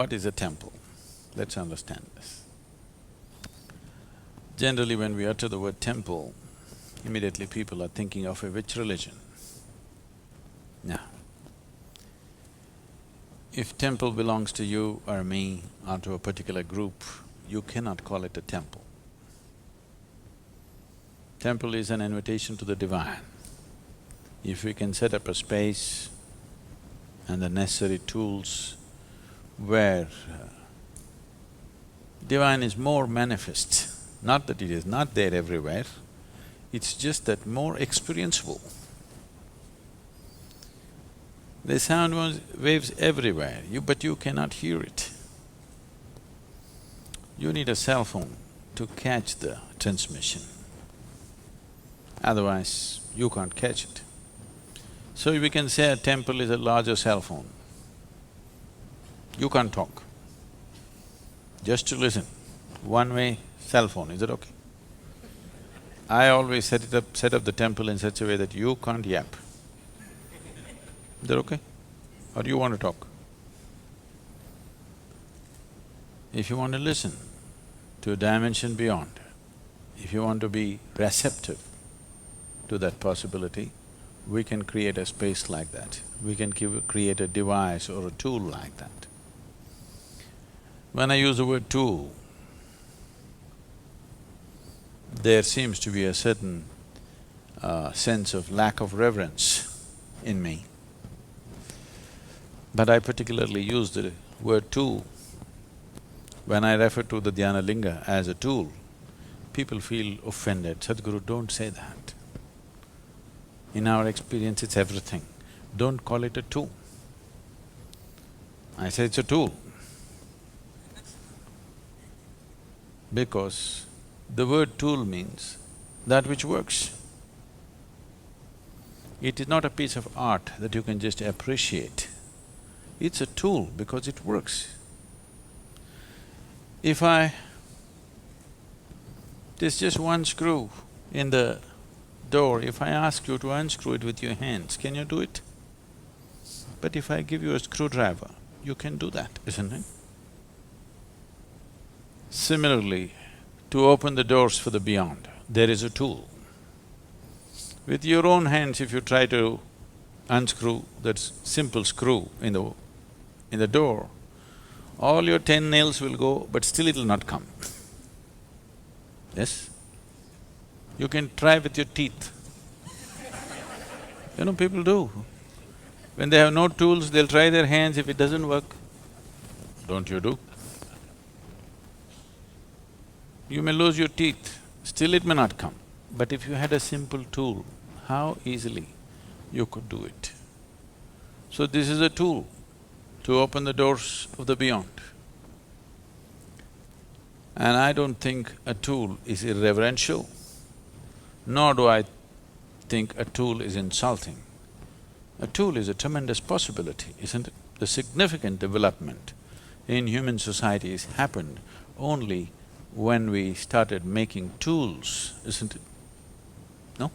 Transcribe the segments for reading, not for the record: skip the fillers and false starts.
What is a temple? Let's understand this. Generally, when we utter the word temple, immediately people are thinking of a which religion? Now, if temple belongs to you or me or to a particular group, you cannot call it a temple. Temple is an invitation to the divine. If we can set up a space and the necessary tools where divine is more manifest, not that it is not there everywhere, it's just that more experienceable. There's sound waves everywhere, but you cannot hear it. You need a cell phone to catch the transmission, otherwise you can't catch it. So we can say a temple is a larger cell phone. You can't talk, just to listen, one-way cell phone, is it okay? I always set up the temple in such a way that you can't yap. Is that okay? Or do you want to talk? If you want to listen to a dimension beyond, if you want to be receptive to that possibility, we can create a space like that. We can create a device or a tool like that. When I use the word tool, there seems to be a certain sense of lack of reverence in me. But I particularly use the word tool. When I refer to the Dhyana Linga as a tool, people feel offended. Sadhguru, don't say that. In our experience, it's everything. Don't call it a tool. I say it's a tool. Because the word tool means that which works. It is not a piece of art that you can just appreciate. It's a tool because it works. There's just one screw in the door, if I ask you to unscrew it with your hands, can you do it? But if I give you a screwdriver, you can do that, isn't it? Similarly, to open the doors for the beyond, there is a tool. With your own hands, if you try to unscrew that simple screw in the door, all your 10 nails will go, but still it'll not come. Yes? You can try with your teeth. You know, people do. When they have no tools, they'll try their hands, if it doesn't work, don't you do? You may lose your teeth, still it may not come. But if you had a simple tool, how easily you could do it. So this is a tool to open the doors of the beyond. And I don't think a tool is irreverential, nor do I think a tool is insulting. A tool is a tremendous possibility, isn't it? The significant development in human society has happened only when we started making tools, isn't it? No?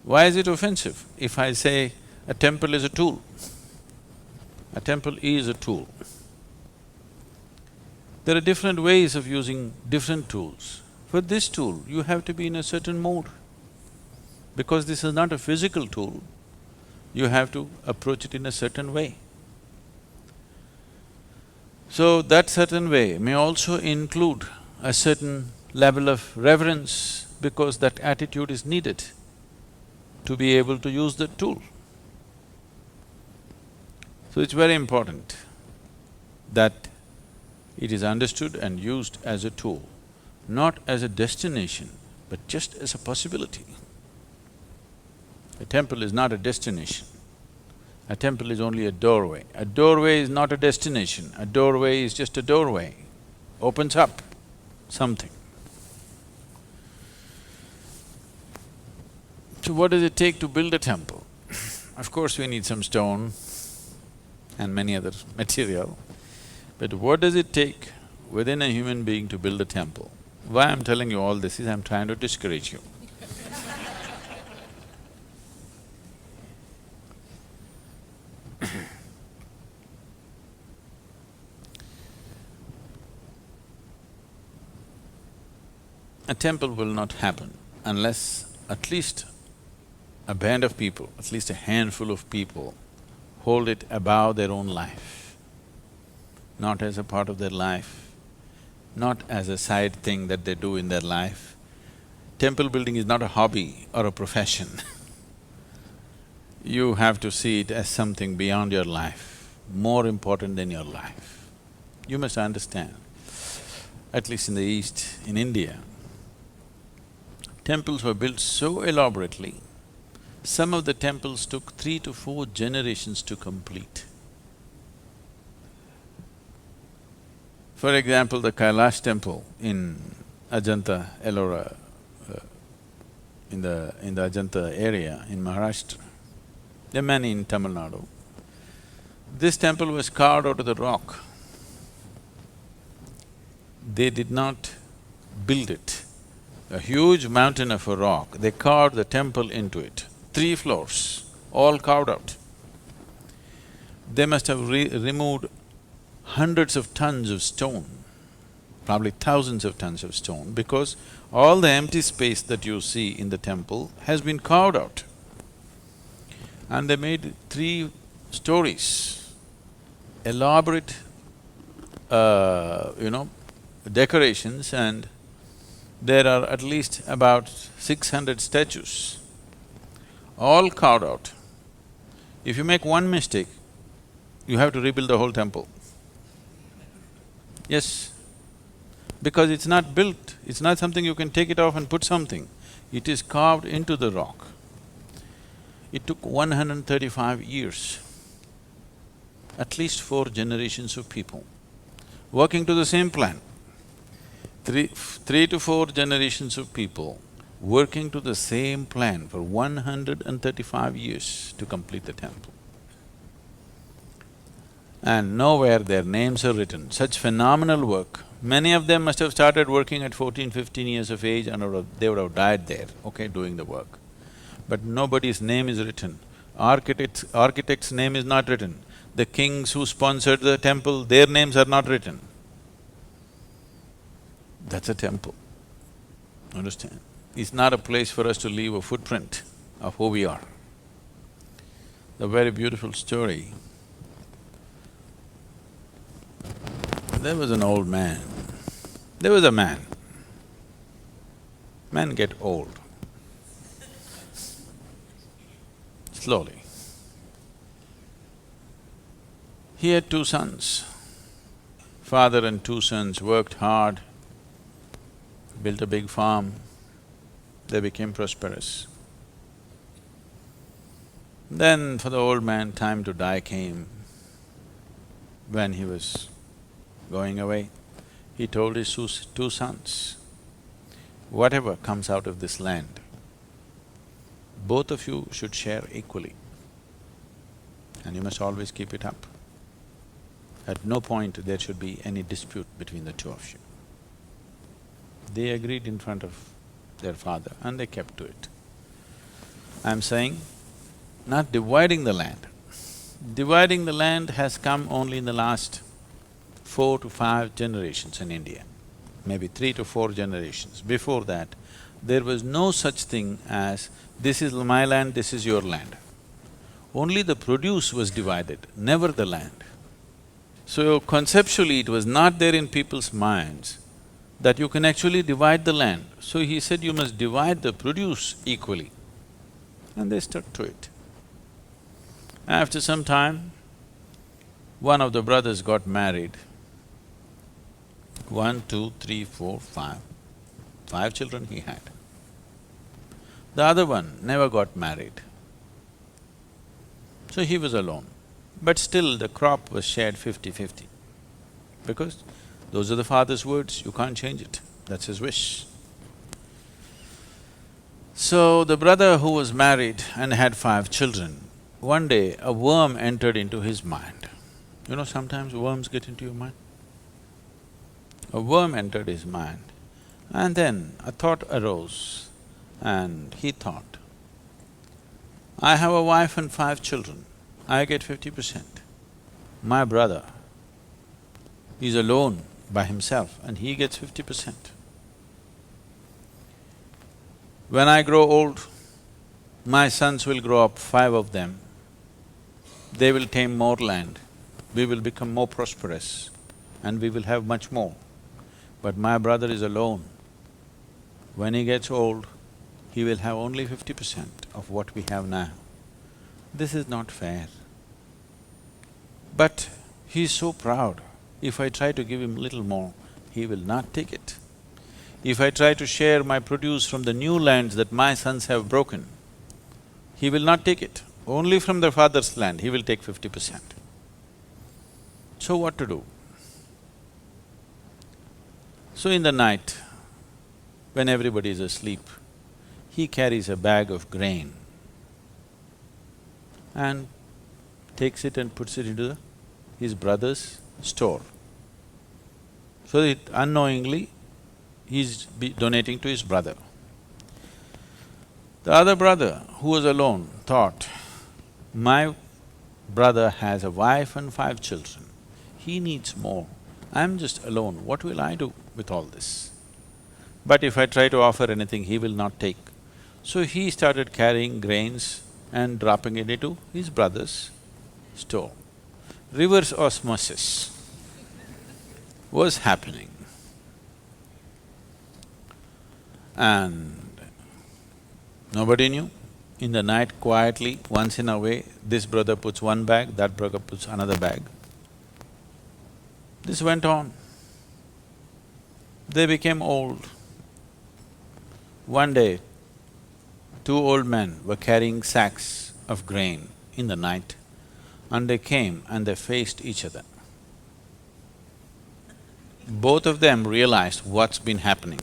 Why is it offensive if I say a temple is a tool? A temple is a tool. There are different ways of using different tools. For this tool, you have to be in a certain mode. Because this is not a physical tool, you have to approach it in a certain way. So that certain way may also include a certain level of reverence because that attitude is needed to be able to use the tool. So it's very important that it is understood and used as a tool, not as a destination, but just as a possibility. A temple is not a destination. A temple is only a doorway. A doorway is not a destination, a doorway is just a doorway, opens up something. So what does it take to build a temple? Of course we need some stone and many other material, but what does it take within a human being to build a temple? Why I'm telling you all this is I'm trying to discourage you. temple will not happen unless at least a band of people, at least a handful of people, hold it above their own life, not as a part of their life, not as a side thing that they do in their life. Temple building is not a hobby or a profession. You have to see it as something beyond your life, more important than your life. You must understand, at least in the East, in India, temples were built so elaborately, some of the temples took 3 to 4 generations to complete. For example, the Kailash temple in Ajanta, Ellora, in the Ajanta area in Maharashtra, there are many in Tamil Nadu. This temple was carved out of the rock. They did not build it. A huge mountain of a rock, they carved the temple into it. 3 floors, all carved out. They must have removed hundreds of tons of stone, probably thousands of tons of stone, because all the empty space that you see in the temple has been carved out. And they made 3 stories, elaborate, decorations, and there are at least about 600 statues, all carved out. If you make one mistake, you have to rebuild the whole temple. Yes, because it's not built, it's not something you can take it off and put something. It is carved into the rock. It took 135 years, at least 4 generations of people working to the same plan. Three to 4 generations of people working to the same plan for 135 years to complete the temple. And nowhere their names are written. Such phenomenal work. Many of them must have started working at 14, 15 years of age and they would have died there, doing the work. But nobody's name is written. Architect's name is not written. The kings who sponsored the temple, their names are not written. That's a temple, understand? It's not a place for us to leave a footprint of who we are. The very beautiful story. There was an old man. There was a man. Men get old. Slowly. He had 2 sons. Father and 2 sons worked hard, built a big farm, they became prosperous. Then for the old man, time to die came. When he was going away, he told his 2 sons, whatever comes out of this land, both of you should share equally, and you must always keep it up. At no point there should be any dispute between the 2 of you. They agreed in front of their father and they kept to it. I'm saying, not dividing the land. Dividing the land has come only in the last 4 to 5 generations in India, maybe 3 to 4 generations. Before that, there was no such thing as, this is my land, this is your land. Only the produce was divided, never the land. So conceptually, it was not there in people's minds that you can actually divide the land. So he said, you must divide the produce equally. And they stuck to it. After some time, one of the brothers got married. 1, 2, 3, 4, 5. 5 children he had. The other one never got married. So he was alone. But still the crop was shared 50-50. Because those are the father's words, you can't change it, that's his wish. So the brother who was married and had 5 children, one day a worm entered into his mind. You know, sometimes worms get into your mind. A worm entered his mind, and then a thought arose, and he thought, I have a wife and 5 children, I get 50%. My brother is alone by himself and he gets 50%. When I grow old, my sons will grow up, 5 of them. They will tame more land, we will become more prosperous and we will have much more. But my brother is alone. When he gets old, he will have only 50% of what we have now. This is not fair. But he is so proud. If I try to give him little more, he will not take it. If I try to share my produce from the new lands that my sons have broken, he will not take it. Only from the father's land, he will take 50%. So what to do? So in the night, when everybody is asleep, he carries a bag of grain and takes it and puts it into his brother's store. So that unknowingly, he's donating to his brother. The other brother, who was alone, thought, my brother has a wife and 5 children, he needs more. I'm just alone, what will I do with all this? But if I try to offer anything, he will not take. So he started carrying grains and dropping it into his brother's store. Reverse osmosis was happening. And nobody knew. In the night, quietly, once in a way, this brother puts one bag, that brother puts another bag. This went on. They became old. One day, 2 old men were carrying sacks of grain in the night, and they came and they faced each other. Both of them realized what's been happening.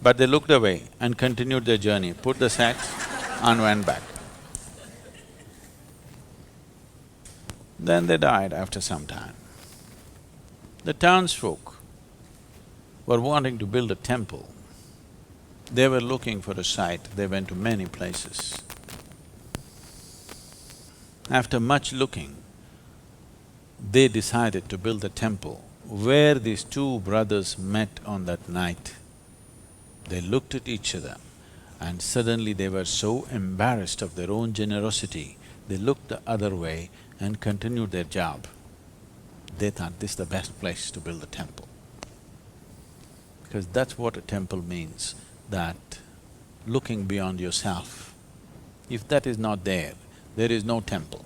But they looked away and continued their journey, put the sacks and went back. Then they died after some time. The townsfolk were wanting to build a temple. They were looking for a site, they went to many places. After much looking, they decided to build a temple where these 2 brothers met on that night. They looked at each other and suddenly they were so embarrassed of their own generosity, they looked the other way and continued their job. They thought this is the best place to build a temple. Because that's what a temple means, that looking beyond yourself. If that is not there, there is no temple.